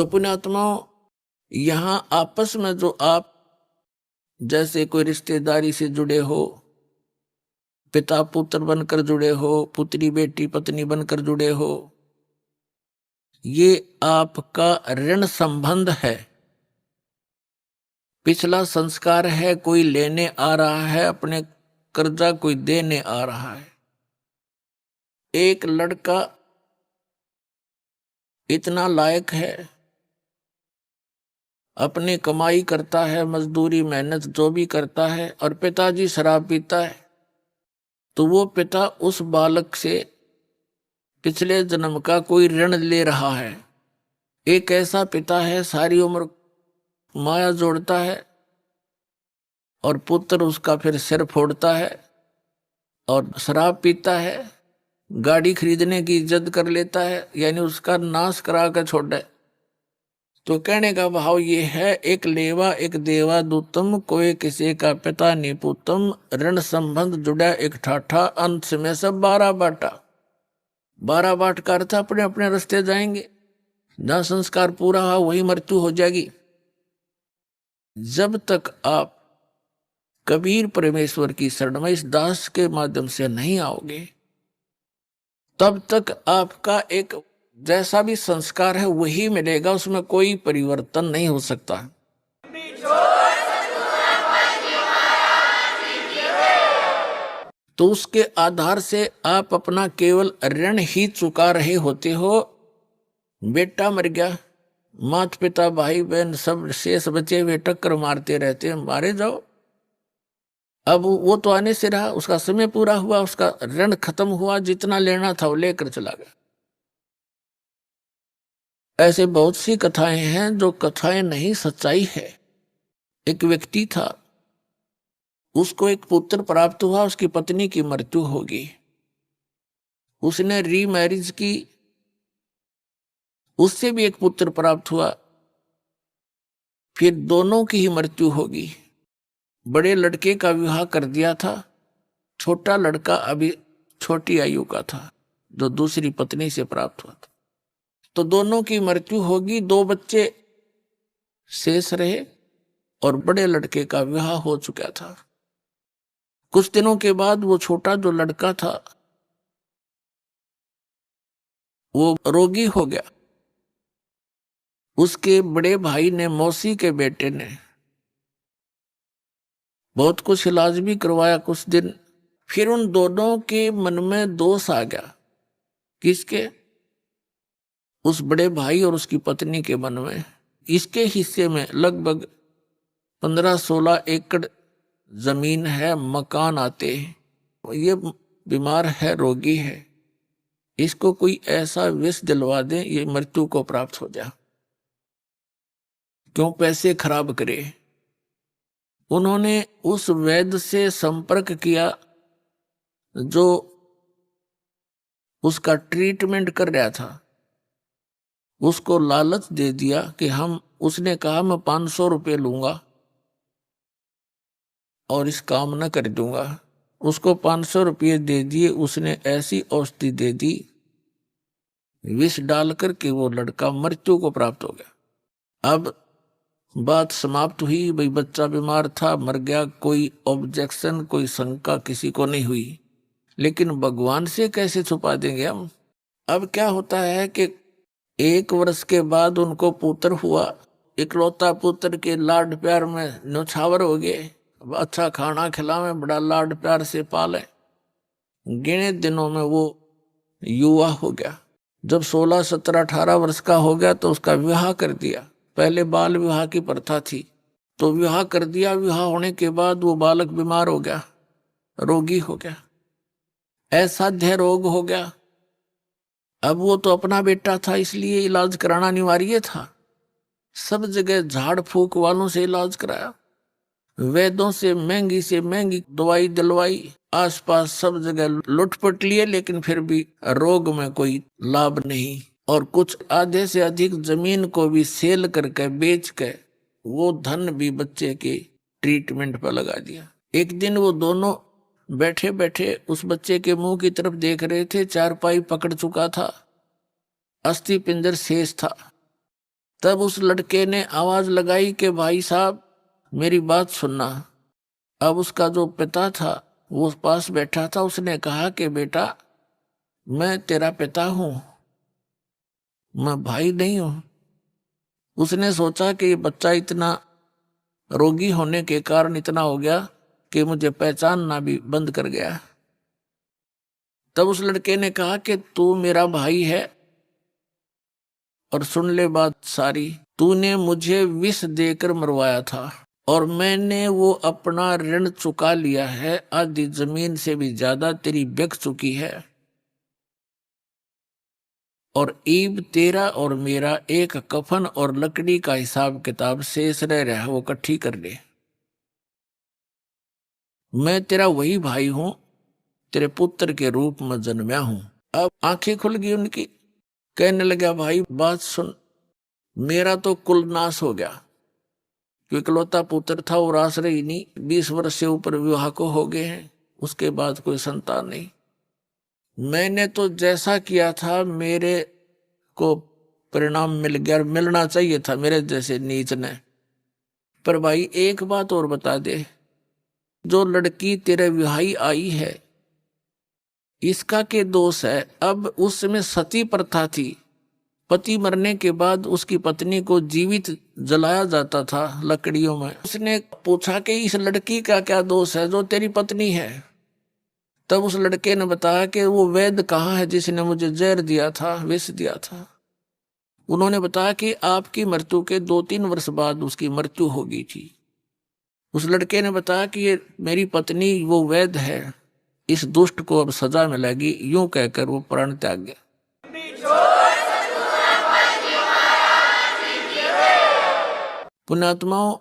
तो पुण्यात्माओं, यहाँ आपस में जो आप जैसे कोई रिश्तेदारी से जुड़े हो, पिता पुत्र बनकर जुड़े हो, पुत्री बेटी पत्नी बनकर जुड़े हो, ये आपका ऋण संबंध है, पिछला संस्कार है। कोई लेने आ रहा है अपने कर्जा, कोई देने आ रहा है। एक लड़का इतना लायक है, अपनी कमाई करता है, मजदूरी मेहनत जो भी करता है, और पिताजी शराब पीता है, तो वो पिता उस बालक से पिछले जन्म का कोई ऋण ले रहा है। एक ऐसा पिता है, सारी उम्र माया जोड़ता है और पुत्र उसका फिर सिर फोड़ता है और शराब पीता है, गाड़ी खरीदने की जिद कर लेता है, यानी उसका नाश करा कर छोड़े। तो कहने का भाव ये है, एक लेवा एक देवा दूतम, कोई किसी का पिता निपुतम, ऋण संबंध जुड़ा एक ठाठा, अंत में सब 12 बाटा। 12 बाट का अर्थ अपने अपने रास्ते जाएंगे, जहां संस्कार पूरा हुआ वही मृत्यु हो जाएगी। जब तक आप कबीर परमेश्वर की शरण में इस दास के माध्यम से नहीं आओगे, तब तक आपका एक जैसा भी संस्कार है वही मिलेगा, उसमें कोई परिवर्तन नहीं हो सकता। तो उसके आधार से आप अपना केवल ऋण ही चुका रहे होते हो। बेटा मर गया, माता पिता भाई बहन सब शेष बचे हुए टक्कर मारते रहते हैं, मारे जाओ। अब वो तो आने से रहा, उसका समय पूरा हुआ, उसका ऋण खत्म हुआ, जितना लेना था वो लेकर चला गया। ऐसे बहुत सी कथाएं हैं जो कथाएं नहीं, सच्चाई है। एक व्यक्ति था, उसको एक पुत्र प्राप्त हुआ, उसकी पत्नी की मृत्यु होगी। उसने रीमैरिज की, उससे भी एक पुत्र प्राप्त हुआ, फिर दोनों की ही मृत्यु होगी। बड़े लड़के का विवाह कर दिया था, छोटा लड़का अभी छोटी आयु का था, जो दूसरी पत्नी से प्राप्त हुआ था। तो दोनों की मृत्यु होगी, 2 बच्चे शेष रहे और बड़े लड़के का विवाह हो चुका था। कुछ दिनों के बाद वो छोटा जो लड़का था वो रोगी हो गया। उसके बड़े भाई ने, मौसी के बेटे ने बहुत कुछ इलाज भी करवाया कुछ दिन। फिर उन दोनों के मन में दोष आ गया। किसके? उस बड़े भाई और उसकी पत्नी के मन में। इसके हिस्से में लगभग 15-16 एकड़ जमीन है, मकान आते हैं। ये बीमार है, रोगी है, इसको कोई ऐसा विष दिलवा दे ये मृत्यु को प्राप्त हो जाए, क्यों पैसे खराब करे। उन्होंने उस वैद्य से संपर्क किया जो उसका ट्रीटमेंट कर रहा था। उसको लालच दे दिया कि उसने कहा मैं 500 रुपये लूंगा और इस काम न कर दूंगा। उसको 500 रुपये दे दिए। उसने ऐसी औषधि दे दी, विष डालकर के वो लड़का मृत्यु को प्राप्त हो गया। अब बात समाप्त हुई, भाई बच्चा बीमार था, मर गया, कोई ऑब्जेक्शन, कोई शंका किसी को नहीं हुई। लेकिन भगवान से कैसे छुपा देंगे हम। अब क्या होता है कि 1 वर्ष के बाद उनको पुत्र हुआ। इकलौता पुत्र के लाड प्यार में न्यौछावर हो गए। अच्छा खाना खिलावे, बड़ा लाड प्यार से पाले। गिने दिनों में वो युवा हो गया। जब 16, 17, 18 वर्ष का हो गया तो उसका विवाह कर दिया। पहले बाल विवाह की प्रथा थी, तो विवाह कर दिया। विवाह होने के बाद वो बालक बीमार हो गया, रोगी हो गया, असाध्य रोग हो गया। अब वो तो अपना बेटा था, इसलिए इलाज कराना अनिवार्य था। सब जगह झाड़ फूक वालों से इलाज कराया, वैद्यों से महंगी दवाई दिलवाई, आसपास सब जगह लुटपट लिए, लेकिन फिर भी रोग में कोई लाभ नहीं। और कुछ आधे से अधिक जमीन को भी सेल करके बेच के वो धन भी बच्चे के ट्रीटमेंट पर लगा दिया। एक दिन वो दोनों बैठे बैठे उस बच्चे के मुंह की तरफ देख रहे थे। चारपाई पकड़ चुका था, अस्थि पिंजर शेष था। तब उस लड़के ने आवाज लगाई कि भाई साहब मेरी बात सुनना। अब उसका जो पिता था वो उस पास बैठा था, उसने कहा कि बेटा मैं तेरा पिता हूं, मैं भाई नहीं हूं। उसने सोचा कि ये बच्चा इतना रोगी होने के कारण इतना हो गया कि मुझे पहचानना भी बंद कर गया। तब उस लड़के ने कहा कि तू मेरा भाई है और सुन ले बात सारी, तूने मुझे विष देकर मरवाया था और मैंने वो अपना ऋण चुका लिया है, आधी जमीन से भी ज्यादा तेरी बिक चुकी है। और ईब तेरा और मेरा एक कफन और लकड़ी का हिसाब किताब शेष रह रहा है, वो इकट्ठी कर ले। मैं तेरा वही भाई हूं, तेरे पुत्र के रूप में जन्मया हूं। अब आंखें खुल गई उनकी। कहने लगा भाई बात सुन, मेरा तो कुल नाश हो गया, क्योंकि इकलौता पुत्र था और आश्रय ही नहीं, 20 वर्ष से ऊपर विवाह को हो गए हैं, उसके बाद कोई संतान नहीं। मैंने तो जैसा किया था मेरे को परिणाम मिल गया, मिलना चाहिए था मेरे जैसे नीच ने। पर भाई एक बात और बता दे, जो लड़की तेरे विवाही आई है इसका के दोष है? अब उसमें सती प्रथा थी, पति मरने के बाद उसकी पत्नी को जीवित जलाया जाता था लकड़ियों में। उसने पूछा कि इस लड़की का क्या दोष है जो तेरी पत्नी है? तब उस लड़के ने बताया कि वो वैद्य कहाँ है जिसने मुझे जहर दिया था, विष दिया था। उन्होंने बताया कि आपकी मृत्यु के 2-3 वर्ष बाद उसकी मृत्यु हो गई थी। उस लड़के ने बताया कि ये मेरी पत्नी वो वैद्य है, इस दुष्ट को अब सजा मिलेगी। यूं कहकर वो प्राण त्याग गया। पुण्यात्माओं,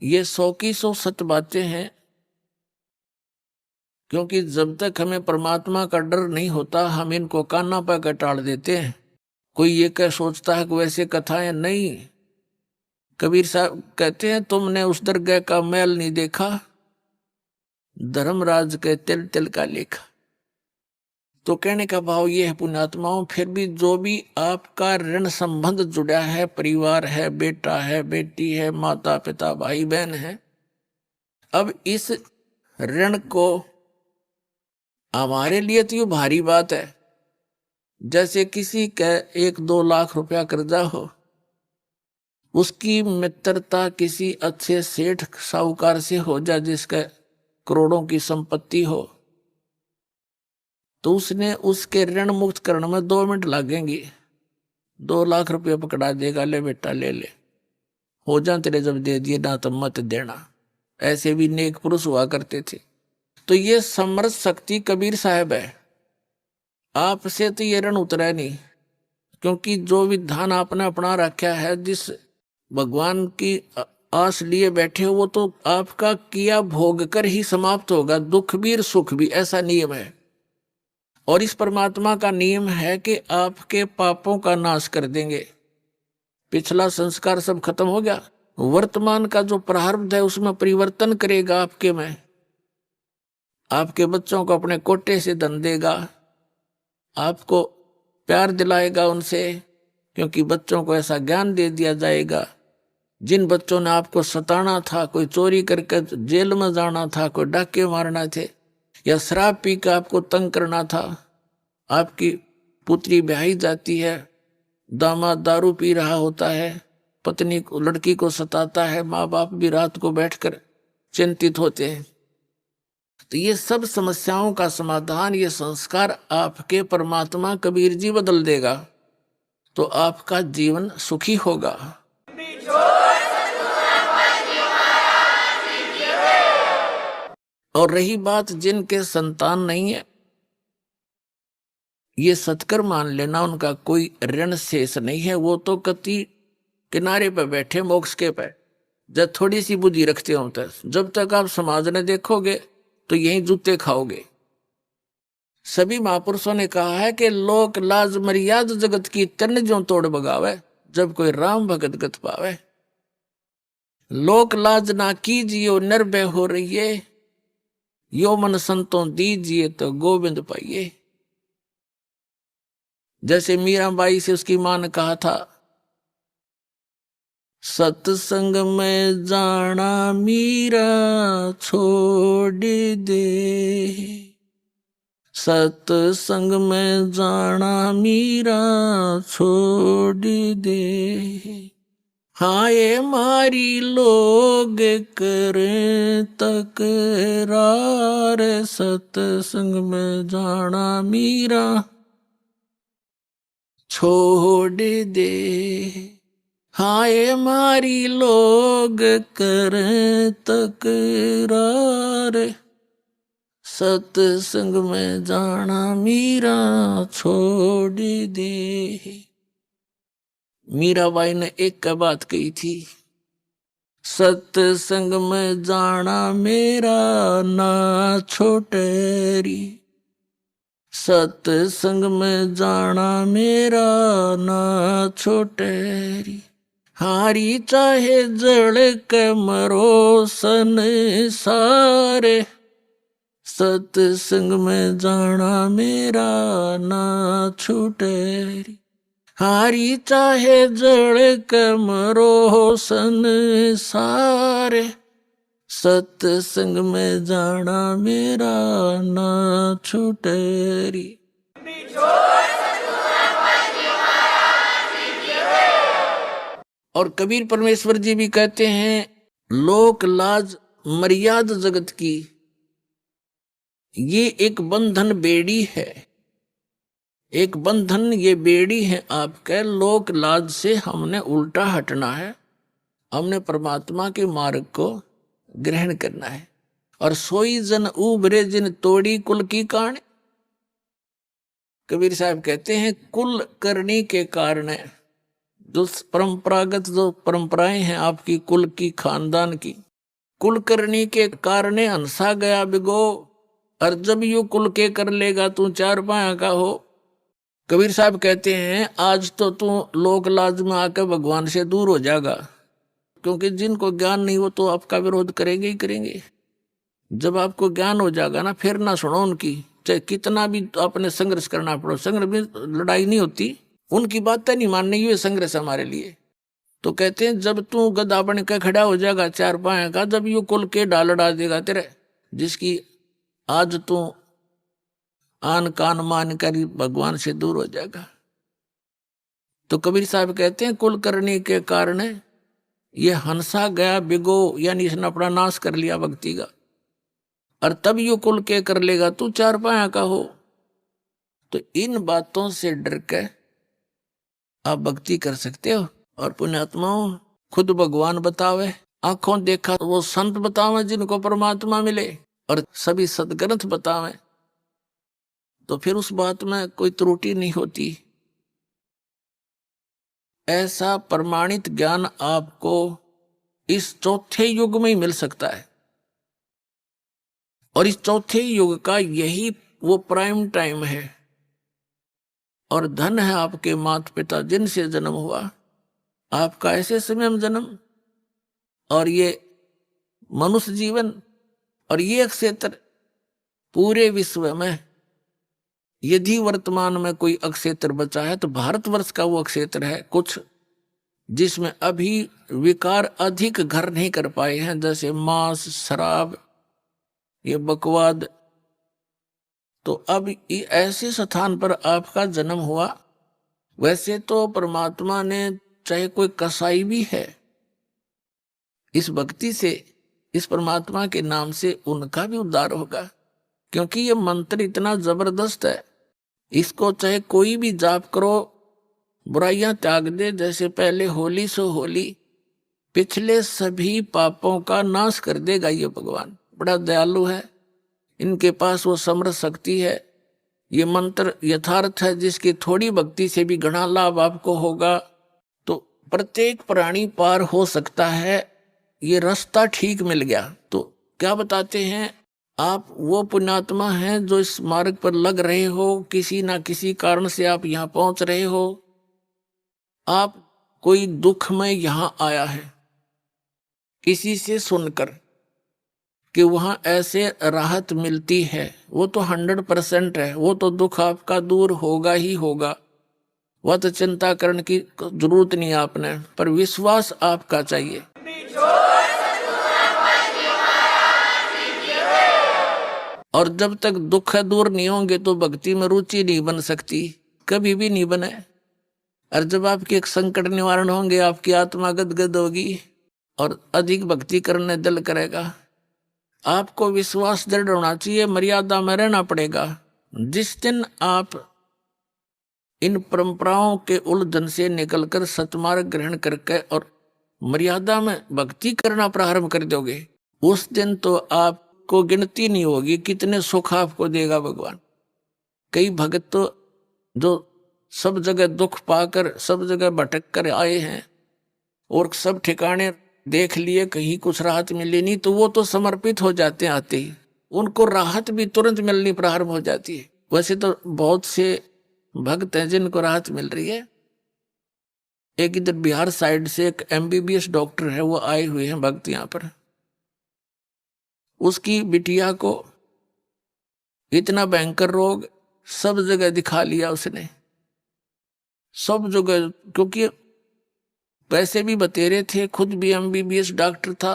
ये 100 की 100 सत्य बातें हैं, क्योंकि जब तक हमें परमात्मा का डर नहीं होता हम इनको काना पर टाल देते हैं। कोई ये क्या सोचता है कि वैसे कथाएं नहीं। कबीर साहब कहते हैं तुमने उस दरगाह का मैल नहीं देखा, धर्मराज के तिल तिल का लेखा। तो कहने का भाव ये है पुण्यात्माओं, फिर भी जो भी आपका ऋण संबंध जुड़ा है, परिवार है, बेटा है, बेटी है, माता पिता भाई बहन है, अब इस ऋण को हमारे लिए तो ये भारी बात है। जैसे किसी का 1-2 लाख रुपया कर्जा हो, उसकी मित्रता किसी अच्छे सेठ साहूकार से हो जाए जिसका करोड़ों की संपत्ति हो, तो उसने उसके ऋण मुक्त करने में 2 मिनट लगेंगे। 2 लाख रुपया पकड़ा देगा, ले बेटा ले ले, हो जा तेरे जब दे दिए ना तो मत देना। ऐसे भी नेक पुरुष हुआ करते थे। तो ये समर्थ शक्ति कबीर साहब है। आपसे तो ये ऋण उतरा नहीं, क्योंकि जो विधान आपने अपना रखा है, जिस भगवान की आस लिए बैठे हो, वो तो आपका किया भोग कर ही समाप्त होगा, दुख भी और सुख भी, ऐसा नियम है। और इस परमात्मा का नियम है कि आपके पापों का नाश कर देंगे। पिछला संस्कार सब खत्म हो गया, वर्तमान का जो प्रारब्ध है उसमें परिवर्तन करेगा आपके में। आपके बच्चों को अपने कोटे से धन देगा, आपको प्यार दिलाएगा उनसे, क्योंकि बच्चों को ऐसा ज्ञान दे दिया जाएगा। जिन बच्चों ने आपको सताना था, कोई चोरी करके जेल में जाना था, कोई डाके मारना थे, या शराब पी कर आपको तंग करना था, आपकी पुत्री ब्याही जाती है, दामाद दारू पी रहा होता है, पत्नी को लड़की को सताता है, माँ बाप भी रात को बैठकर चिंतित होते हैं। तो ये सब समस्याओं का समाधान, ये संस्कार आपके परमात्मा कबीर जी बदल देगा, तो आपका जीवन सुखी होगा। और रही बात जिनके संतान नहीं है, ये सत्कर मान लेना उनका कोई ऋण शेष नहीं है, वो तो कति किनारे पे बैठे मोक्ष के पे, जब थोड़ी सी बुद्धि रखते हो तक, जब तक आप समाज ने देखोगे तो यही जूते खाओगे। सभी महापुरुषों ने कहा है कि लोक लाज मर्याद जगत की तन जो तोड़ बगावे, जब कोई राम भगत गत पावे। लोक लाज ना कीजिए निर्भय हो रहिए, यो मन संतों दीजिए तो गोविंद पाइए। जैसे मीराबाई से उसकी मां ने कहा था सत्संग में जाना मीरा छोड़ दे, सत्संग में जाना मीरा छोड़ दे। हाय मारी लोग करे तकरार, सत्संग में जाना मीरा छोड़ दे। हाय मारी लोग करे तकरार, सत्संग में जाना मीरा छोड़ दे। मीराबाई ने एक का बात कही थी, सत्संग में जाना मेरा ना छोटेरी, सत्संग में जाना मेरा ना छोटेरी। हारी चाहे जड़ के मरो संसारे, सत्संग में जाना मेरा ना छूटेरी। हारी चाहे जड़ के मरो संसारे, सत्संग में जाना मेरा ना छूटेरी। और कबीर परमेश्वर जी भी कहते हैं, लोक लाज मर्याद जगत की, ये एक बंधन बेड़ी है, एक बंधन ये बेड़ी है आपके। लोक लाज से हमने उल्टा हटना है, हमने परमात्मा के मार्ग को ग्रहण करना है। और सोई जन उबरे जिन तोड़ी कुल की कान, कबीर साहब कहते हैं कुल करनी के कारण, जो परंपरागत जो परंपराएं हैं आपकी कुल की, खानदान की, कुल करनी के कारण हंसा गया बिगो, और जब यू कुल के कर लेगा तू चार पाया का हो। कबीर साहब कहते हैं आज तो तू लोक लाज में आकर भगवान से दूर हो जाएगा, क्योंकि जिनको ज्ञान नहीं वो तो आपका विरोध करेंगे ही करेंगे। जब आपको ज्ञान हो जाएगा ना, फिर ना सुनो उनकी, चाहे कितना भी आपने संघर्ष करना पड़ो। संघर्ष में लड़ाई नहीं होती, उनकी बातें नहीं माननी, ये संघर्ष हमारे लिए। तो कहते हैं जब तू गधा बन के खड़ा हो जाएगा चार पाया का, जब यू कुल के डाल डाल देगा तेरे, जिसकी आज तू आन कान मान कर भगवान से दूर हो जाएगा। तो कबीर साहब कहते हैं कुल करने के कारण ये हंसा गया बिगो, यानी इसने अपना नाश कर लिया भक्ति का, और तब यू कुल के कर लेगा तू चार पाया का हो। तो इन बातों से डर के आप भक्ति कर सकते हो। और पुण्यात्माओं, खुद भगवान बतावे, आंखों देखा वो संत बतावे जिनको परमात्मा मिले, और सभी सदग्रंथ बतावे, तो फिर उस बात में कोई त्रुटि नहीं होती। ऐसा प्रमाणित ज्ञान आपको इस चौथे युग में ही मिल सकता है, और इस चौथे युग का यही वो प्राइम टाइम है। और धन है आपके माता पिता जिनसे जन्म हुआ, आपका ऐसे समय में जन्म, और ये मनुष्य जीवन, और ये क्षेत्र पूरे विश्व में यदि वर्तमान में कोई अक्षेत्र बचा है तो भारतवर्ष का वो अक्षेत्र है कुछ, जिसमें अभी विकार अधिक घर नहीं कर पाए हैं, जैसे मांस, शराब, ये बकवाद। तो अब ऐसे स्थान पर आपका जन्म हुआ। वैसे तो परमात्मा ने, चाहे कोई कसाई भी है, इस भक्ति से, इस परमात्मा के नाम से उनका भी उद्धार होगा, क्योंकि ये मंत्र इतना जबरदस्त है। इसको चाहे कोई भी जाप करो, बुराइयां त्याग दे, जैसे पहले होली सो होली, पिछले सभी पापों का नाश कर देगा ये भगवान। बड़ा दयालु है, इनके पास वो समर्थ शक्ति है। ये मंत्र यथार्थ है, जिसकी थोड़ी भक्ति से भी घना लाभ आपको होगा। तो प्रत्येक प्राणी पार हो सकता है, ये रास्ता ठीक मिल गया। तो क्या बताते हैं, आप वो पुण्यात्मा हैं जो इस मार्ग पर लग रहे हो, किसी ना किसी कारण से आप यहाँ पहुंच रहे हो। आप कोई दुख में यहाँ आया है किसी से सुनकर कि वहां ऐसे राहत मिलती है, वो तो 100% है, वो तो दुख आपका दूर होगा ही होगा। वह तो चिंता करने की जरूरत नहीं आपने, पर विश्वास आपका चाहिए। और जब तक दुख दूर नहीं होंगे तो भक्ति में रुचि नहीं बन सकती, कभी भी नहीं बने। और जब आपके एक संकट निवारण होंगे, आपकी आत्मा गदगद होगी और अधिक भक्ति करने दिल करेगा। आपको विश्वास दृढ़ होना चाहिए, मर्यादा में रहना पड़ेगा। जिस दिन आप इन परंपराओं के उलझन से निकलकर सतमार्ग ग्रहण करके और मर्यादा में भक्ति करना प्रारंभ कर दोगे, उस दिन तो आपको गिनती नहीं होगी कितने सुख आपको देगा भगवान। कई भक्त तो जो सब जगह दुख पाकर सब जगह भटक कर आए हैं और सब ठिकाने देख लिए, कहीं कुछ राहत मिली नहीं, तो वो तो समर्पित हो जाते हैं आते ही, उनको राहत भी तुरंत मिलनी प्रारंभ हो जाती है। वैसे तो बहुत से भक्त हैं जिनको राहत मिल रही है। एक इधर बिहार साइड से एक MBBS डॉक्टर है, वो आए हुए हैं भक्त यहाँ पर। उसकी बिटिया को इतना भयंकर रोग, सब जगह दिखा लिया उसने, सब जगह, क्योंकि पैसे भी बतेरे थे, खुद भी MBBS डॉक्टर था।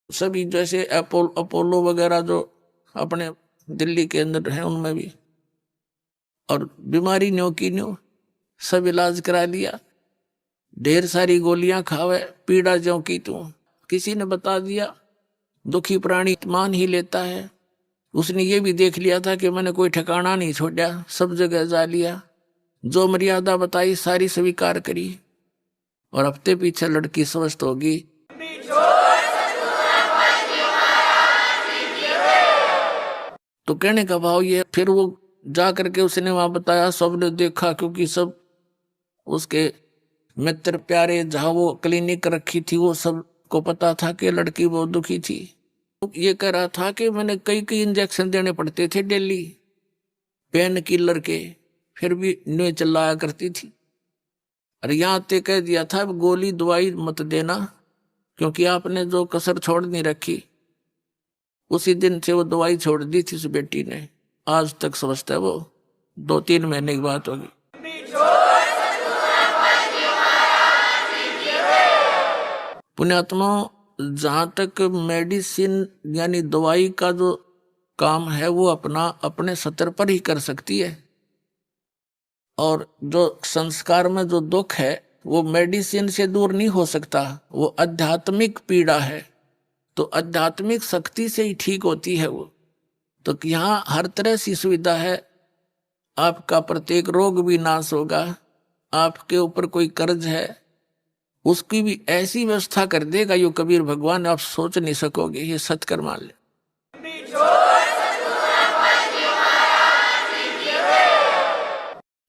सभी जैसे अपोलो वगैरह जो अपने दिल्ली के अंदर हैं उनमें भी, और बीमारी न्यो की न्यो, सब इलाज करा लिया, ढेर सारी गोलियां खावे, पीड़ा ज्यों की तू। किसी ने बता दिया दुखी प्राणी मान ही लेता है। उसने ये भी देख लिया था कि मैंने कोई ठिकाना नहीं छोड़ा, सब जगह जा लिया, जो मर्यादा बताई सारी स्वीकार करी, और हफ्ते पीछे लड़की स्वस्थ होगी। तो कहने का भाव ये, फिर वो जा करके उसने वहां बताया, सबने देखा, क्योंकि सब उसके मित्र प्यारे जहां वो क्लिनिक रखी थी वो सब को पता था कि लड़की बहुत दुखी थी। ये कह रहा था कि मैंने कई कई इंजेक्शन देने पड़ते थे डेली, पेन किलर के, फिर भी नहीं चिल्लाया करती थी। और यहाँ ते कह दिया था गोली दवाई मत देना, क्योंकि आपने जो कसर छोड़ नहीं रखी। उसी दिन से वो दवाई छोड़ दी थी उस बेटी ने, आज तक स्वस्थ है वो, 2-3 महीने की बात होगी। पुण्यात्मा, जहां तक मेडिसिन यानी दवाई का जो काम है वो अपना अपने स्तर पर ही कर सकती है, और जो संस्कार में जो दुख है वो मेडिसिन से दूर नहीं हो सकता, वो आध्यात्मिक पीड़ा है, तो आध्यात्मिक शक्ति से ही ठीक होती है वो। तो यहाँ हर तरह से सुविधा है, आपका प्रत्येक रोग भी नाश होगा। आपके ऊपर कोई कर्ज है उसकी भी ऐसी व्यवस्था कर देगा यो कबीर भगवान, आप सोच नहीं सकोगे, ये सत्कर मान ले।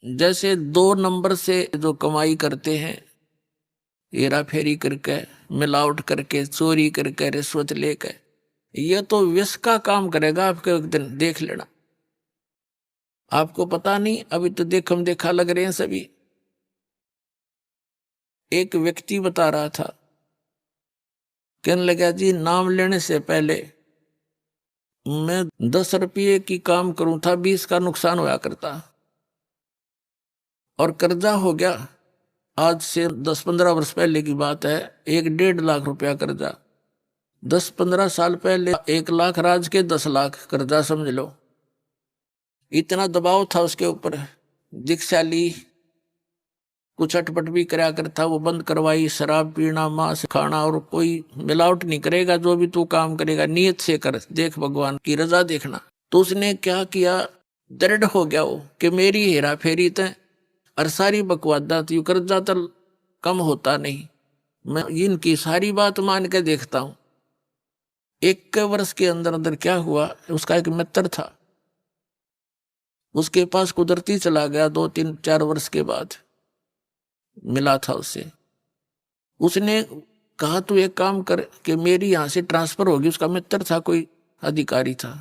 जैसे 2 नंबर से जो कमाई करते हैं, हेरा फेरी करके, मिलावट करके, चोरी करके, रिश्वत लेकर, ये तो विष का काम करेगा आपके, एक दिन देख लेना। आपको पता नहीं, अभी तो देखम देखा लग रहे हैं सभी। एक व्यक्ति बता रहा था, कहने लगा जी नाम लेने से पहले मैं 10 रुपये की काम करूं था, 20 का नुकसान होया करता, और कर्जा हो गया। आज से 10-15 वर्ष पहले की बात है, 1-1.5 लाख रुपया कर्जा। 10-15 साल पहले 1 लाख राज के 10 लाख कर्जा, समझ लो। इतना दबाव था उसके ऊपर, दीक्षा ली, कुछ अटपट भी करा करता, वो बंद करवाई, शराब पीना, मांस खाना, और कोई मिलावट नहीं करेगा, जो भी तू काम करेगा नियत से कर, देख भगवान की रजा देखना। तो उसने क्या किया, दृढ़ हो गया वो कि मेरी हेरा फेरी तय और सारी बकवादा थी, कर्जा तो कम होता नहीं, मैं इनकी सारी बात मान के देखता हूं। 1 वर्ष के अंदर अंदर क्या हुआ, उसका एक मित्र था, उसके पास कुदरती चला गया, 2-3-4 वर्ष के बाद मिला था उससे। उसने कहा तू एक काम कर कि मेरी यहां से ट्रांसफर होगी, उसका मित्र था, कोई अधिकारी था,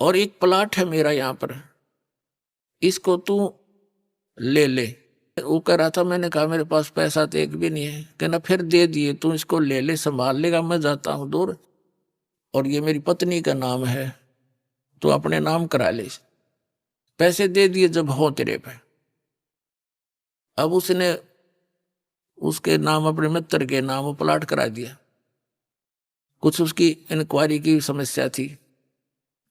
और एक प्लाट है मेरा यहाँ पर, इसको तू ले ले। वो कह रहा था, मैंने कहा मेरे पास पैसा तो एक भी नहीं है। कहना फिर दे दिए, तू इसको ले ले, संभाल लेगा, मैं जाता हूं दूर, और ये मेरी पत्नी का नाम है, तू अपने नाम करा ले। पैसे दे दिए जब हो तेरे पे। अब उसने उसके नाम, अपने मित्र के नाम प्लाट करा दिया। कुछ उसकी इंक्वायरी की समस्या थी।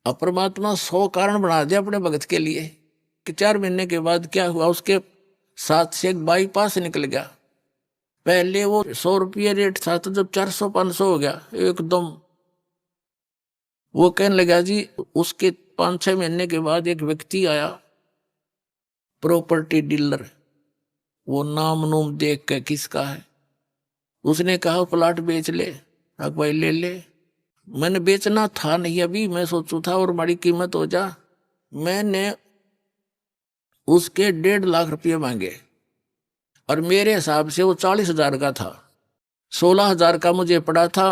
अब परमात्मा 100 कारण बना दिया अपने भगत के लिए कि 4 महीने के बाद क्या हुआ, उसके साथ से एक बाईपास निकल गया। पहले वो 100 रुपये रेट था, तो जब 400-500 हो गया एकदम, वो कहने लगा जी। उसके 5-6 महीने के बाद एक व्यक्ति आया, प्रॉपर्टी डीलर। वो नाम नूम देख के किसका है, उसने कहा प्लाट बेच ले। अब भाई ले ले। मैंने बेचना था नहीं अभी, मैं सोचू था और बड़ी कीमत हो जा। मैंने उसके 1.5 लाख रुपये मांगे और मेरे हिसाब से वो 40,000 का था। 16,000 का मुझे पड़ा था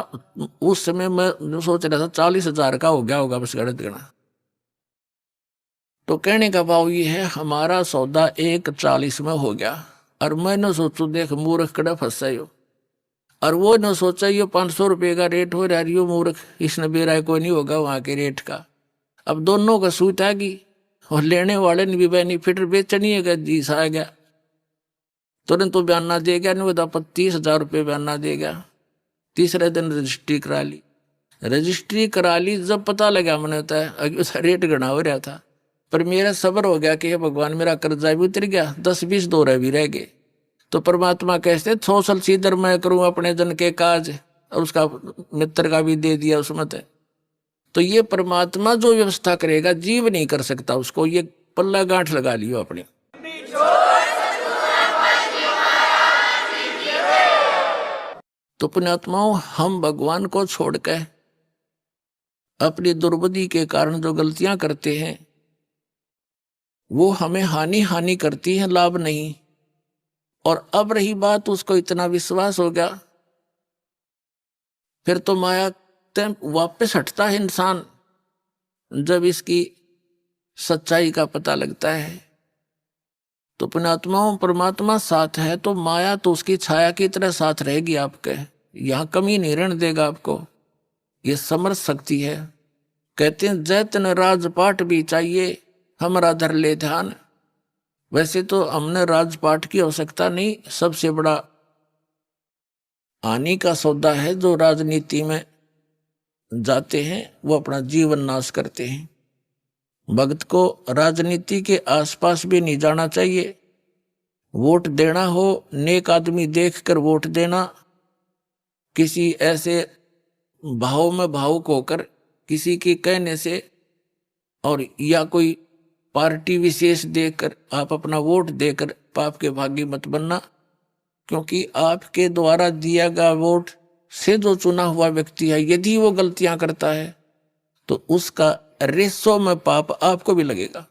उस समय। मैं सोच रहा था 40,000 का हो गया होगा, बस गणित गणा। तो कहने का भाव ये है, हमारा सौदा 1,40 में हो गया। और मैंने सोचू देख मूर्ख कड़ा फंसा हो। और वो न सोचा ये 500 रुपये का रेट हो रहा है, यो मूर्ख, इसने बेरा कोई नहीं होगा वहां के रेट का। अब दोनों का सूत आ गई और लेने वाले ने भी बेनिफिट, बेचनी है जी आ गया। तुरंत तो बयाना दे गया, नहीं बता 30,000 रुपये बयाना दे गया। तीसरे दिन रजिस्ट्री करा ली। रजिस्ट्री करा ली, जब पता लगा मैंने होता है रेट गणा हो रहा था। पर मेरा सब्र हो गया कि हे भगवान, मेरा कर्जा भी उतर गया, 10-20 दौरे भी रह गए। तो परमात्मा कहते 100 साल सीधर मैं करूं अपने जन के काज, और उसका मित्र का भी दे दिया उसमें। तो ये परमात्मा जो व्यवस्था करेगा, जीव नहीं कर सकता उसको। ये पल्ला गांठ लगा लियो अपने। तो पुण्यात्माओं, हम भगवान को छोड़कर अपनी दुर्बुद्धि के कारण जो गलतियां करते हैं, वो हमें हानि करती है, लाभ नहीं। और अब रही बात, उसको इतना विश्वास हो गया, फिर तो माया वापस हटता है इंसान जब इसकी सच्चाई का पता लगता है। तो पुण्यात्माओं, परमात्मा साथ है तो माया तो उसकी छाया की तरह साथ रहेगी आपके, यहां कमी नहीं रहने देगा आपको। ये समझ सकती है। कहते हैं जैतन राजपाट भी चाहिए, हमारा धर ले ध्यान। वैसे तो हमने राजपाट की आवश्यकता नहीं, सबसे बड़ा हानि का सौदा है जो राजनीति में जाते हैं, वो अपना जीवन नाश करते हैं। भक्त को राजनीति के आसपास भी नहीं जाना चाहिए। वोट देना हो, नेक आदमी देखकर वोट देना। किसी ऐसे भाव में भावुक होकर किसी के कहने से और या कोई पार्टी विशेष देखकर आप अपना वोट देकर पाप के भागी मत बनना। क्योंकि आपके द्वारा दिया गया वोट से जो चुना हुआ व्यक्ति है, यदि वो गलतियां करता है तो उसका रेसो में पाप आपको भी लगेगा।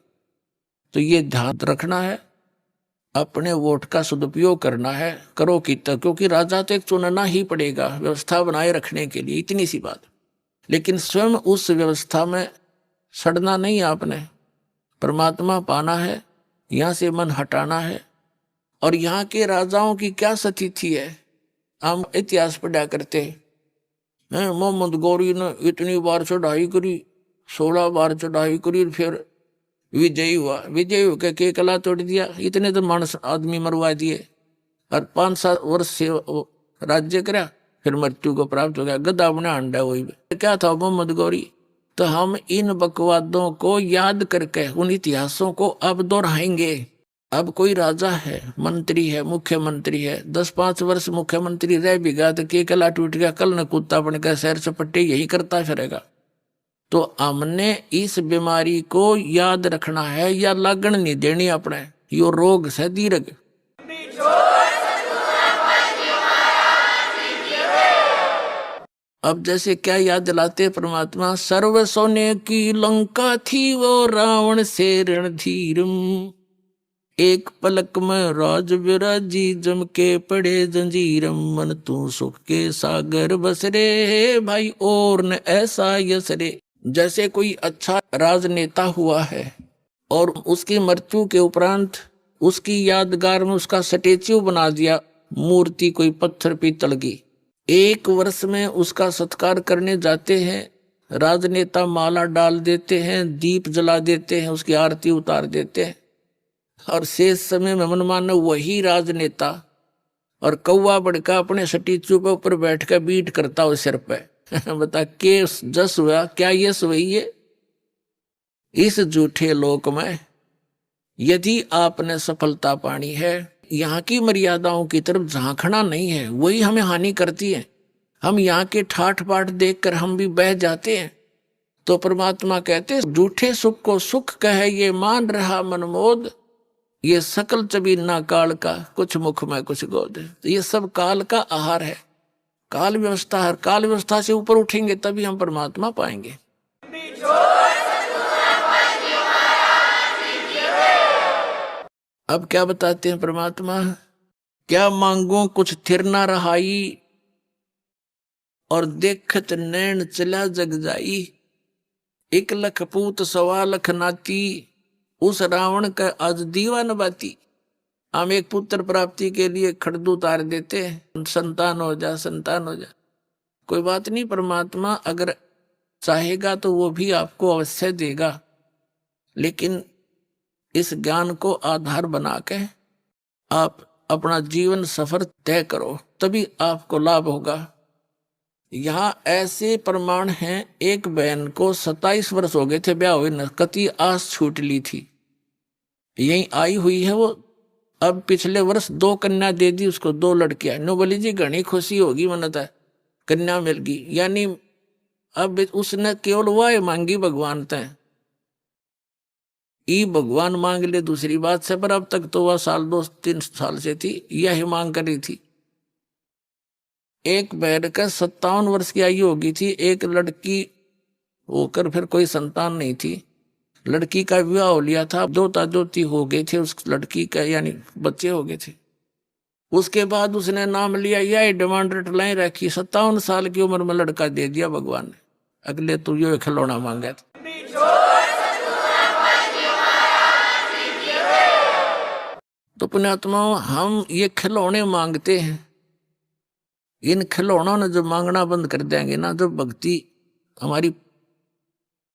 तो ये ध्यान रखना है, अपने वोट का सदुपयोग करना है, करो कितना। क्योंकि राजा तो एक चुनना ही पड़ेगा व्यवस्था बनाए रखने के लिए, इतनी सी बात। लेकिन स्वयं उस व्यवस्था में सड़ना नहीं आपने। परमात्मा पाना है, यहां से मन हटाना है। और यहाँ के राजाओं की क्या स्थिति है, हम इतिहास पढ़ा करते हैं। मोहम्मद गौरी ने इतनी बार चढ़ाई करी, 16 बार चढ़ाई करी, फिर विजयी हुआ। विजयी होकर के कला तोड़ दिया, इतने तो मानस आदमी मरवा दिए। और 5-7 वर्ष से राज्य करा, फिर मृत्यु को प्राप्त हो गया। गधा बना अंडा वही क्या था मोहम्मद गौरी। तो हम इन बकवादों को याद करके उन इतिहासों को अब दोहराएंगे। अब कोई राजा है, मंत्री है, मुख्यमंत्री है, 10-5 वर्ष मुख्यमंत्री रह भी गया तो के कला टूट गया, कल न कुत्ता बनकर सैर सपट्टे यही करता फिरेगा। तो हमने इस बीमारी को याद रखना है, या लगन नहीं देनी अपने। यो रोग से दीर्घ। अब जैसे क्या याद दिलाते परमात्मा, सर्व सोने की लंका थी वो रावण से रणधीरम, एक पलक में राज विराजी जम के पड़े जंजीरम, मन तू सुख के सागर बसरे भाई और न ऐसा यसरे। जैसे कोई अच्छा राजनेता हुआ है और उसकी मृत्यु के उपरांत उसकी यादगार में उसका स्टेच्यू बना दिया, मूर्ति कोई पत्थर पीतल की। 1 वर्ष में उसका सत्कार करने जाते हैं राजनेता माला डाल देते हैं, दीप जला देते हैं, उसकी आरती उतार देते हैं, और शेष समय में मनमाना वही राजनेता और कौवा बड़का अपने स्टैचू के ऊपर बैठ कर बीट करता हो सिर पे। बता के जस हुआ क्या, यश वही है। इस झूठे लोक में यदि आपने सफलता पानी है, यहाँ की मर्यादाओं की तरफ झांकना नहीं है, वही हमें हानि करती है। हम यहाँ के ठाठ पाठ देखकर हम भी बह जाते हैं। तो परमात्मा कहते झूठे सुख को सुख कहे ये मान रहा मनमोद, ये सकल चबीना काल का कुछ मुख में कुछ गोद। तो ये सब काल का आहार है, काल व्यवस्था है। काल व्यवस्था से ऊपर उठेंगे तभी हम परमात्मा पाएंगे। अब क्या बताते हैं परमात्मा, क्या मांगो कुछ थिर ना रहाई, और देखत नैन चला जग जाई। 1 लख पूत 1.25 लाख नाती, उस रावण का आज दीवान बाती। हम एक पुत्र प्राप्ति के लिए खड़दू उतार देते हैं, संतान हो जा, संतान हो जा। कोई बात नहीं, परमात्मा अगर चाहेगा तो वो भी आपको अवश्य देगा, लेकिन इस ज्ञान को आधार बना के आप अपना जीवन सफर तय करो, तभी आपको लाभ होगा। यहाँ ऐसे प्रमाण हैं, एक बहन को 27 वर्ष हो गए थे ब्याह हुए न, कति आस छूट ली थी, यही आई हुई है वो। अब पिछले वर्ष 2 कन्या दे दी उसको, 2 लड़कियां। नो बोली जी घनी खुशी होगी, मनता कन्या मिल गई। यानी अब उसने केवल वह मांगी भगवान तय, ई भगवान मांग ले दूसरी बात से, पर अब तक तो वह 2-3 साल से थी, यही मांग करी थी। एक बहन का 57 वर्ष की आयु होगी थी, एक लड़की होकर फिर कोई संतान नहीं थी। लड़की का विवाह हो लिया था, दोता दोती हो गए थे उस लड़की का, यानी बच्चे हो गए थे। उसके बाद उसने नाम लिया, यह डिमांड रटलाएं रखी, 57 साल की उम्र में लड़का दे दिया भगवान ने। अगले तो ये खिलौना मांगा था। तो पुण्यात्माओं, हम ये खिलौने मांगते हैं, इन खिलौनों ने जब मांगना बंद कर देंगे ना, जब भक्ति हमारी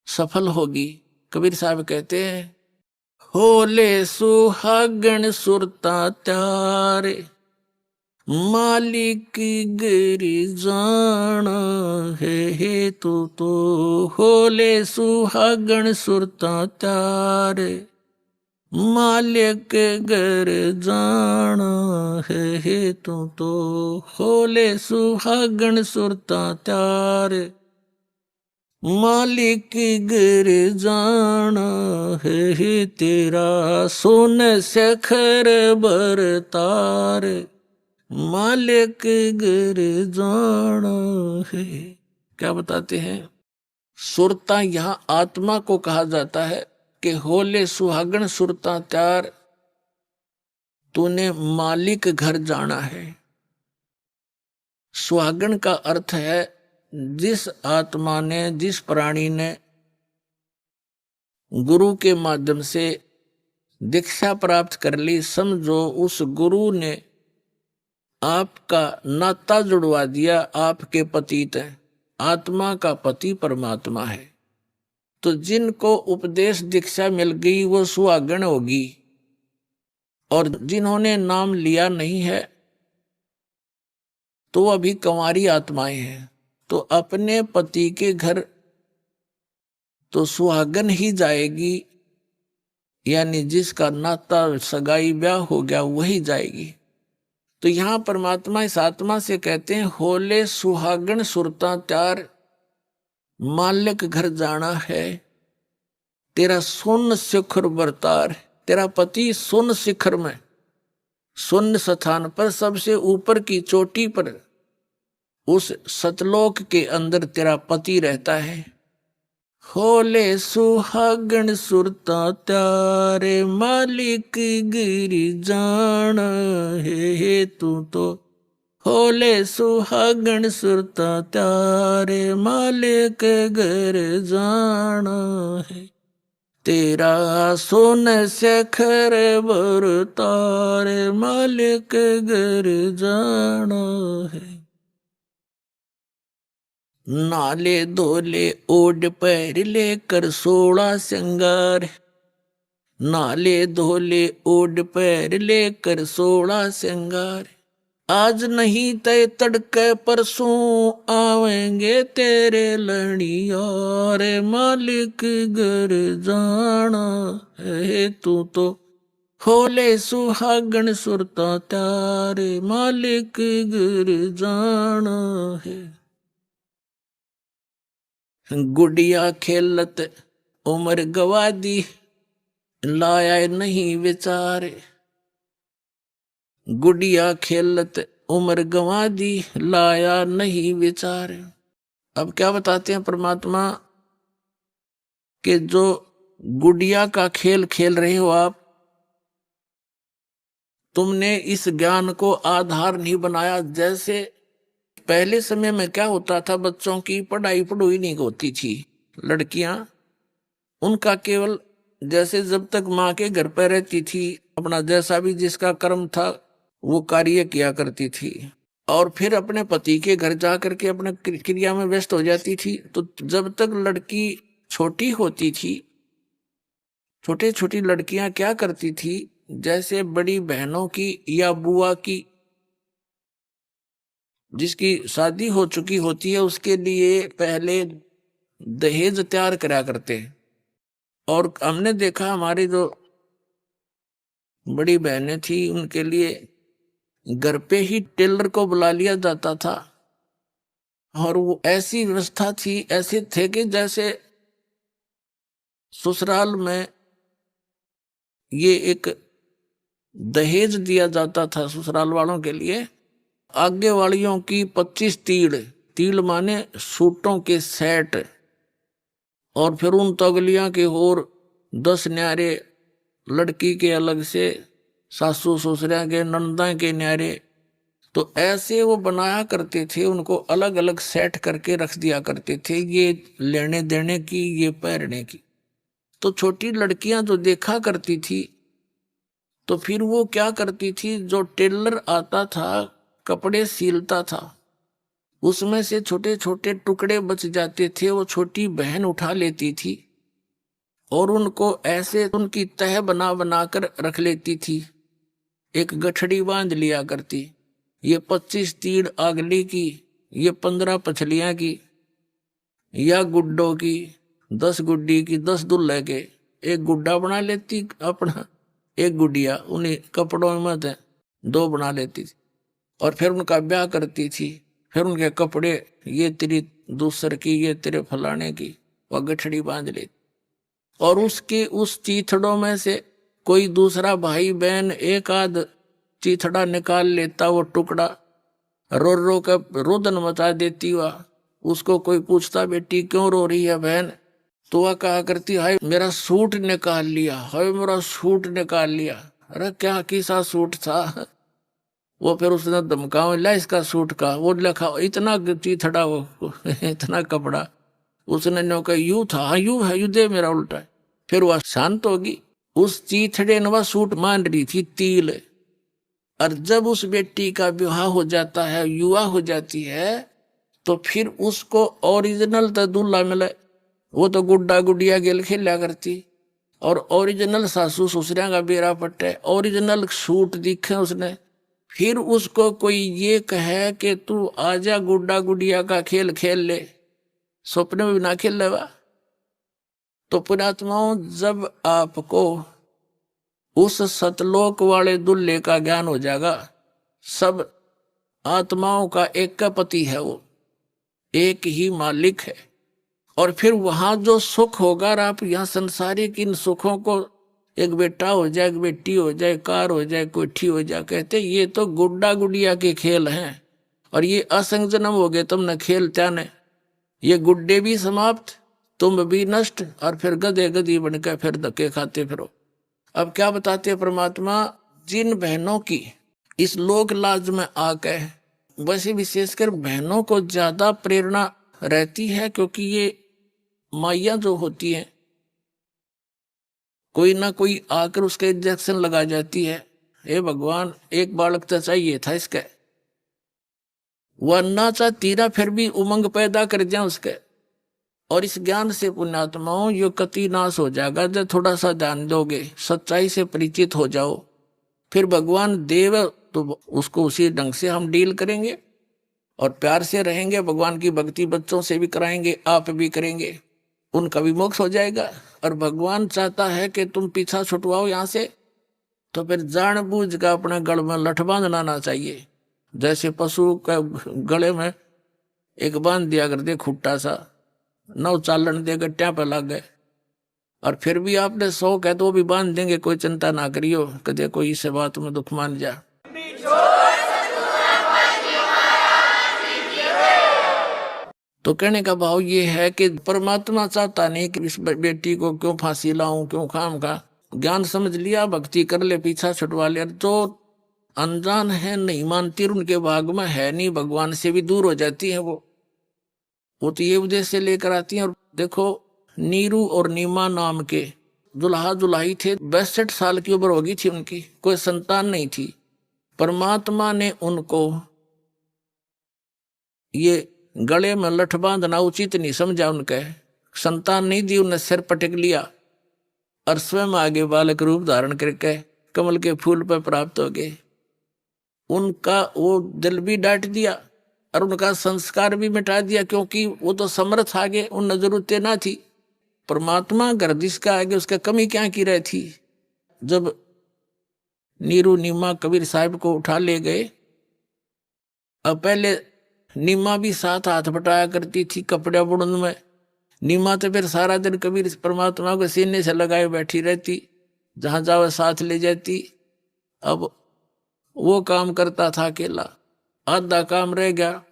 सफल होगी। कबीर साहब कहते हैं, होले सुहागण सुरता त्यारे, मालिक गिरी जाना है तो होले सुहागण सुरता त्यारे, मालिक घर जाना है तो होले सुहागण सुरता त्यारे, मालिक घर जाना है तेरा सोन सखर बरतार, मालिक घर जाना है। क्या बताते हैं, सुरता यहाँ आत्मा को कहा जाता है कि होले सुहागण सुरता त्यार, तूने मालिक घर जाना है। सुहागण का अर्थ है जिस आत्मा ने, जिस प्राणी ने गुरु के माध्यम से दीक्षा प्राप्त कर ली, समझो उस गुरु ने आपका नाता जुड़वा दिया, आपके पतित है। आत्मा का पति परमात्मा है। तो जिनको उपदेश दीक्षा मिल गई वो सुहागण होगी, और जिन्होंने नाम लिया नहीं है तो अभी कंवारी आत्माएं हैं। तो अपने पति के घर तो सुहागन ही जाएगी, यानी जिसका नाता सगाई ब्याह हो गया वही जाएगी। तो यहाँ परमात्मा इस आत्मा से कहते हैं, होले सुहागन सुरता त्यार, मालिक घर जाना है, तेरा सुन शिखर बरतार। तेरा पति सुन शिखर में, सुन स्थान पर, सबसे ऊपर की चोटी पर, उस सतलोक के अंदर तेरा पति रहता है। होले सुहागण सुरता त्यारे, मालिक गिरी जान है तो होले सुहागण सुरता त्यारे, मालिक घर जाना है तेरा सोन सखर बरतार, मालिक घर जाना है। नाले धोले ओढ़ पैर लेकर 16 श्रृंगार, नाले धोले ओढ़ पैर लेकर 16 श्रृंगार, आज नहीं तय तड़के परसों आवेंगे तेरे लड़िया, रे मालिक घर जाना है तू तो होले सुहागन सुरता त्यारे, मालिक घर जाना है। गुड़िया खेलत उम्र गवा दी, लाया नहीं विचार, गुड़िया खेलत उम्र गंवा दी, लाया नहीं विचार। अब क्या बताते हैं परमात्मा कि जो गुड़िया का खेल खेल रहे हो आप, तुमने इस ज्ञान को आधार नहीं बनाया। जैसे पहले समय में क्या होता था, बच्चों की पढ़ाई पढ़ाई नहीं होती थी, लड़कियां उनका केवल जैसे जब तक माँ के घर पर रहती थी अपना जैसा भी जिसका कर्म था वो कार्य किया करती थी, और फिर अपने पति के घर जा करके अपने क्रिया में व्यस्त हो जाती थी। तो जब तक लड़की छोटी होती थी, छोटी छोटी लड़कियां क्या करती थी, जैसे बड़ी बहनों की या बुआ की जिसकी शादी हो चुकी होती है उसके लिए पहले दहेज तैयार करा करते हैं। और हमने देखा हमारी जो बड़ी बहनें थी उनके लिए घर पे ही टेलर को बुला लिया जाता था, और वो ऐसी व्यवस्था थी, ऐसे थे कि जैसे ससुराल में ये एक दहेज दिया जाता था ससुराल वालों के लिए। आगे वालियों की 25 तीड़, तीड़ माने सूटों के सेट, और फिर उन तगलियां के और 10 न्यारे, लड़की के अलग से, सासू ससुरिया के, नंदा के न्यारे। तो ऐसे वो बनाया करते थे, उनको अलग अलग सेट करके रख दिया करते थे, ये लेने देने की, ये पहनने की। तो छोटी लड़कियां जो देखा करती थी तो फिर वो क्या करती थी, जो टेलर आता था कपड़े सिलता था उसमें से छोटे छोटे टुकड़े बच जाते थे, वो छोटी बहन उठा लेती थी और उनको ऐसे उनकी तह बना बना कर रख लेती थी, एक गठड़ी बांध लिया करती। ये 25 तीड़ आगली की, ये 15 पछलियां की, या गुड्डों की 10 गुड्डी की, 10 दुल्हे के, एक गुड्डा बना लेती अपना, एक गुडिया उन्हीं कपड़ों में थे, 2 बना लेती थी, और फिर उनका ब्याह करती थी। फिर उनके कपड़े, ये तेरी दूसर की, ये तेरे फलाने की, वह गठड़ी बांध लेती। और उसके उस चीथड़ों में से कोई दूसरा भाई बहन एक आध चीथड़ा निकाल लेता, वो टुकड़ा रो रो कर रोदन मचा देती। वह उसको कोई पूछता बेटी क्यों रो रही है बहन, तो वह कहा करती हाय मेरा सूट निकाल लिया, हाय मेरा सूट निकाल लिया। अरे क्या किसा सूट था, वो फिर उसने धमकाओ ला इसका सूट का, वो लिखा इतना चीथड़ा, वो इतना कपड़ा, उसने नो कहा यू था, हाँ यू है, यू दे मेरा उल्टा है। फिर वह शांत होगी। उस चीथड़े ने वह सूट मान रही थी तिल, और जब उस बेटी का विवाह हो जाता है, युवा हो जाती है, तो फिर उसको ओरिजिनल तो दूल्हा मिले, वो तो गुड्डा गुडिया गेल खेला करती, और ओरिजिनल सासू ससुरिया का बेरा पट्टे, ओरिजिनल सूट दिखे उसने। फिर उसको कोई ये कहे कि तू आजा गुड्डा गुडिया का खेल खेल ले, सपने में भी ना खेल लेवा। तो पुण्यात्माओं, जब आपको उस सतलोक वाले दुल्हे का ज्ञान हो जाएगा, सब आत्माओं का एक का पति है, वो एक ही मालिक है, और फिर वहां जो सुख होगा, और आप यहाँ संसारिक इन सुखों को, एक बेटा हो जाए, एक बेटी हो जाए, कार हो जाए, कोठी हो जाए, कहते ये तो गुड्डा गुडिया के खेल हैं, और ये असंग जन्म हो गए तुमने खेल त्याने, ये गुड्डे भी समाप्त, तुम भी नष्ट, और फिर गधे गधी बनकर फिर धक्के खाते फिरो। अब क्या बताते हैं परमात्मा, जिन बहनों की इस लोक लाज में आके, वैसे विशेषकर बहनों को ज्यादा प्रेरणा रहती है, क्योंकि ये माइया जो होती है, कोई ना कोई आकर उसके इंजेक्शन लगा जाती है, हे भगवान एक बालक तो चाहिए था इसका, वह ना चाहती ना फिर भी उमंग पैदा कर जाए उसके। और इस ज्ञान से पुण्यात्माओं यो कति नाश हो जाएगा जब थोड़ा सा ध्यान दोगे, सच्चाई से परिचित हो जाओ। फिर भगवान देव तो उसको उसी ढंग से हम डील करेंगे और प्यार से रहेंगे। भगवान की भक्ति बच्चों से भी कराएंगे, आप भी करेंगे, उनका भी मोक्ष हो जाएगा। और भगवान चाहता है कि तुम पीछा छुटवाओ यहाँ से, तो फिर जानबूझ का अपने गल में लठ बांधना ना चाहिए। जैसे पशु का गले में एक बांध दिया कर दे खुट्टा सा, नौ चालन दे गट्टिया पे लग गए, और फिर भी आपने शौक है तो वो भी बांध देंगे, कोई चिंता ना करियो, कदे कोई इस बात में दुख मान जा। तो कहने का भाव ये है कि परमात्मा चाहता नहीं कि इस बेटी को क्यों फांसी लाऊं, क्यों खाम का। ज्ञान समझ लिया, भक्ति कर ले, पीछा छुटवा लिया। तो अनजान है, नहीं मानती, उनके भाग में है नहीं, भगवान से भी दूर हो जाती है वो तो ये उद्देश्य लेकर आती हैं। और देखो नीरू और नीमा नाम के दुल्हा दुल्हाई थे, 62 साल की उम्र होगी थी उनकी, कोई संतान नहीं थी। परमात्मा ने उनको ये गले में लठ बांधना उचित नहीं समझा, उनके संतान नहीं दी, उन्हें सिर पटक लिया और स्वयं आगे बालक रूप धारण करके कमल के फूल पर प्राप्त हो गए। उनका वो दिल भी डांट दिया और उनका संस्कार भी मिटा दिया, क्योंकि वो तो समर्थ आगे, उन जरूरतें ना थी। परमात्मा गर्दिश का आगे उसका कमी क्या की रही थी। जब नीरू नीमा कबीर साहब को उठा ले गए, अब पहले नीमा भी साथ हाथ बटाया करती थी कपड़े बुड़न में। नीमा तो फिर सारा दिन कबीर परमात्मा को सीने से लगाए बैठी रहती, जहां जाओ साथ ले जाती। अब वो काम करता था अकेला, आधा काम रह गया,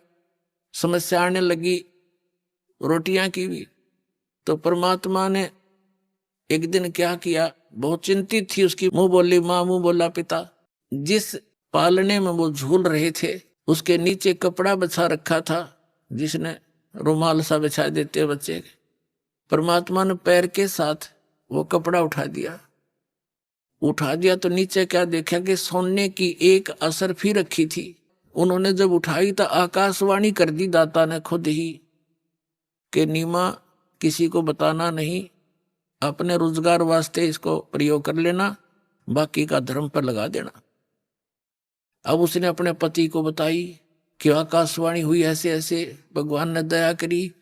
समस्या आने लगी रोटियां की भी। तो परमात्मा ने एक दिन क्या किया, बहुत चिंतित थी उसकी, मुंह बोली माँ, मुंह बोला पिता। जिस पालने में वो झूल रहे थे उसके नीचे कपड़ा बिछा रखा था, जिसने रुमाल सा बिछा देते बच्चे के। परमात्मा ने पैर के साथ वो कपड़ा उठा दिया तो नीचे क्या देखा कि सोने की एक असरफी रखी थी। उन्होंने जब उठाई तो आकाशवाणी कर दी दाता ने खुद ही कि नीमा किसी को बताना नहीं, अपने रोजगार वास्ते इसको प्रयोग कर लेना, बाकी का धर्म पर लगा देना। अब उसने अपने पति को बताई कि आकाशवाणी हुई ऐसे ऐसे, भगवान ने दया करी,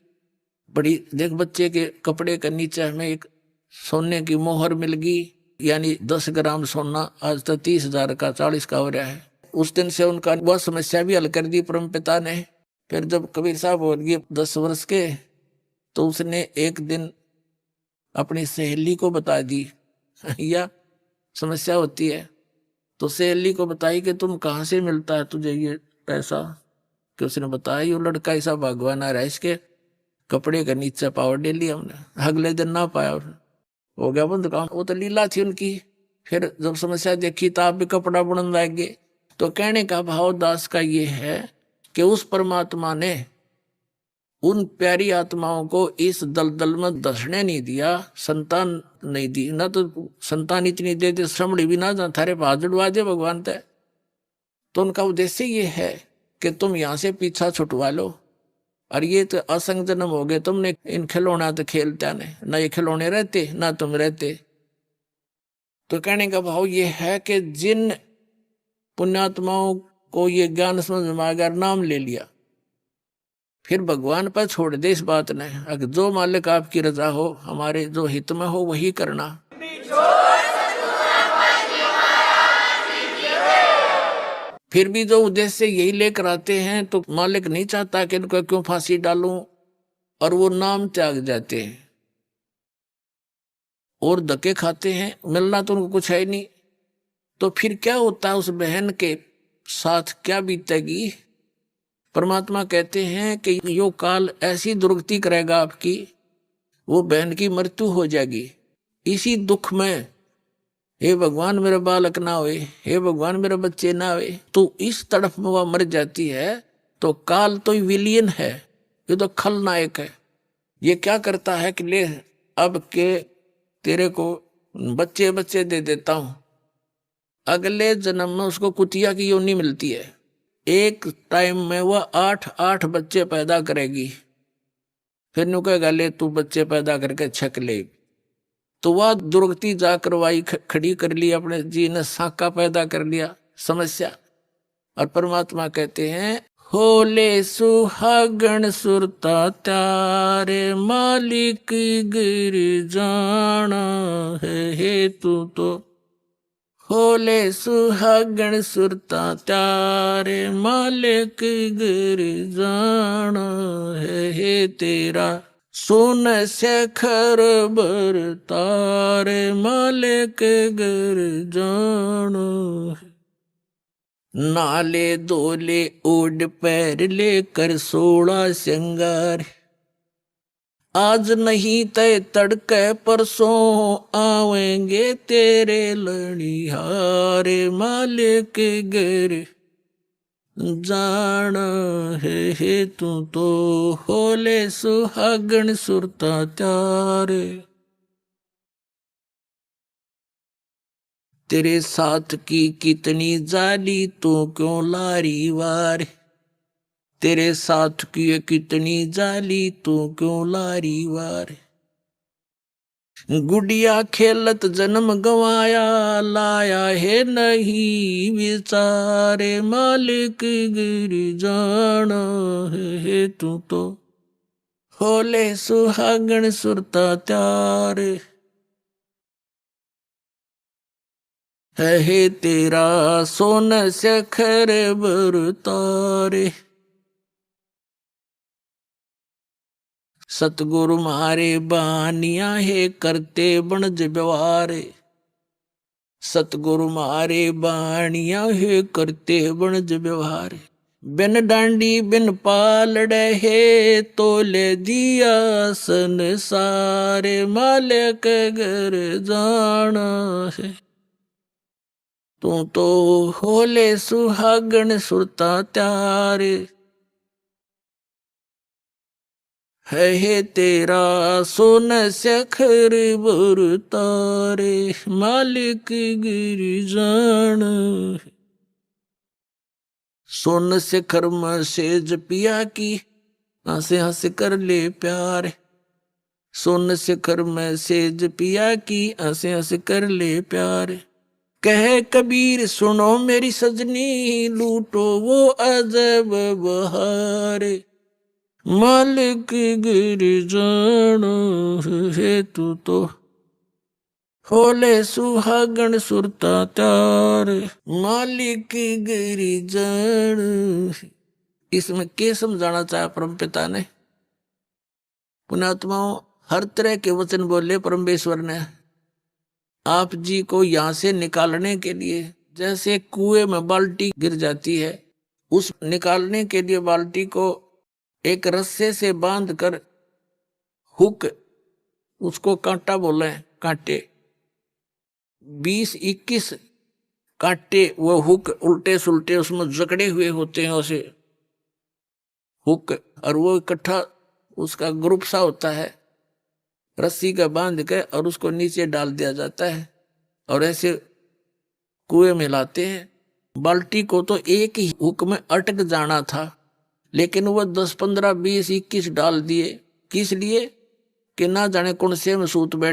बड़ी देख बच्चे के कपड़े के नीचे हमें एक सोने की मोहर मिल गई, यानी 10 ग्राम सोना, आज तो 30,000 का 40 का हो रहा है। उस दिन से उनका वह समस्या भी हल कर दी परम पिता ने। फिर जब कबीर साहब हो गए 10 वर्ष के, तो उसने एक दिन अपनी सहेली को बता दी या समस्या होती है, तो सहेली को बताई कि तुम कहाँ से मिलता है तुझे ये पैसा। कि उसने बताया ये लड़का ऐसा भगवान आ रहा है, इसके कपड़े का नीचे पावर दे लिया हमने, अगले दिन ना पाया और हो गया बंद काम। वो तो लीला थी उनकी। फिर जब समस्या देखी तो आप भी कपड़ा बुनने लग गए। तो कहने का भाव दास का ये है कि उस परमात्मा ने उन प्यारी आत्माओं को इस दलदल में धसने नहीं दिया, संतान नहीं दी ना, तो संतान इतनी दे दे श्रमणी भी ना जा थारे पास जुड़वा दे भगवान ते। तो उनका उद्देश्य ये है कि तुम यहाँ से पीछा छुटवा लो, और ये तो असंग जन्म हो गए, तुमने इन खिलौना तो खेलता नहीं, ना ये खिलौने रहते ना तुम रहते। तो कहने का भाव ये है कि जिन पुण्यात्माओं को ये ज्ञान समझ में अगर नाम ले लिया, फिर भगवान पर छोड़ दे इस बात ने, अगर जो मालिक आपकी रजा हो, हमारे जो हित में हो वही करना। फिर भी जो उद्देश्य यही लेकर आते हैं, तो मालिक नहीं चाहता कि इनको क्यों फांसी डालूं, और वो नाम त्याग जाते हैं और धक्के खाते हैं, मिलना तो उनको कुछ है नहीं। तो फिर क्या होता है, उस बहन के साथ क्या बीतेगी। परमात्मा कहते हैं कि यो काल ऐसी दुर्गति करेगा आपकी, वो बहन की मृत्यु हो जाएगी। इसी दुख में हे भगवान मेरे बालक ना होए, हे भगवान मेरे बच्चे ना होए, तो इस तड़फ में वह मर जाती है। तो काल तो विलियन है, ये तो खलनायक है। ये क्या करता है कि ले अब के तेरे को बच्चे बच्चे दे देता हूं, अगले जन्म में उसको कुतिया की योनि मिलती है, एक टाइम में वह 8-8 बच्चे पैदा करेगी। फिर नु कहेगा ले तू बच्चे पैदा करके छक ले। तो वह दुर्गति जाकर वाई खड़ी कर ली, अपने जी ने साका पैदा कर लिया, समस्या। और परमात्मा कहते हैं होले सुहागण सुरता त्यारे मालिक गिर जाना है हेतु तो। होले सुहागण सुरता त्यारे मालिक गिर जाना है तेरा। सुन शेखर बर तारे मालिक गिर जाना। नाले दोले ओढ़ पैर लेकर 16 श्रृंगार। आज नहीं तय तड़के परसों आवेंगे तेरे लड़िहारे मालिक गिर जाना है तू तो। होले सुहागण सुरता त्यारे। तेरे साथ की कितनी जाली तू क्यों लारी वार। तेरे साथ की कितनी जाली तू क्यों लारी वार। गुड़िया खेलत जन्म गवाया लाया है नहीं विचारे मालिक गिर जाना है तू तो। होले सुहागण सुरता त्यारे है तेरा। सोन शेखर बर तारे। सतगुरु मारे बानिया है करते बनज व्यवहार। सतगुरु मारे बानिया है करते बनज व्यवहार। बिन डांडी बिन पालड़े है तोले दिया संसारे मालिक घर जाना है तू तो। होले सुहागण सुरता त्यारे है तेरा। सोन शेखर बर तारे मालिक गिर जाना। सोन शेखर में सेज पिया की हंसे हंस कर ले प्यार। सोन शेखर में सेज पिया की हंसे हंस कर ले प्यार। कह कबीर सुनो मेरी सजनी लूटो वो अजब बहार मालिक गिर जाना है तू तो। होले सुहागण सुरता त्यारे मालिक गिर जाना। इसमें क्या समझाना चाहा परम पिता ने? पुण्यात्माओं, हर तरह के वचन बोले परमेश्वर ने आप जी को यहां से निकालने के लिए। जैसे कुएं में बाल्टी गिर जाती है, उस निकालने के लिए बाल्टी को एक रस्से से बांध कर हुक, उसको कांटा बोले, कांटे 20-21 कांटे वो हुक उल्टे सुलटे उसमें जकड़े हुए होते हैं उसे हुक। और वो इकट्ठा उसका ग्रुप सा होता है, रस्सी का बांध के और उसको नीचे डाल दिया जाता है और ऐसे कुएं में लाते हैं। बाल्टी को तो एक ही हुक में अटक जाना था, लेकिन वो 10, 15, 20, 21 डाल दिए। किस लिए? कि ना जाने कौन से में सूत बैठ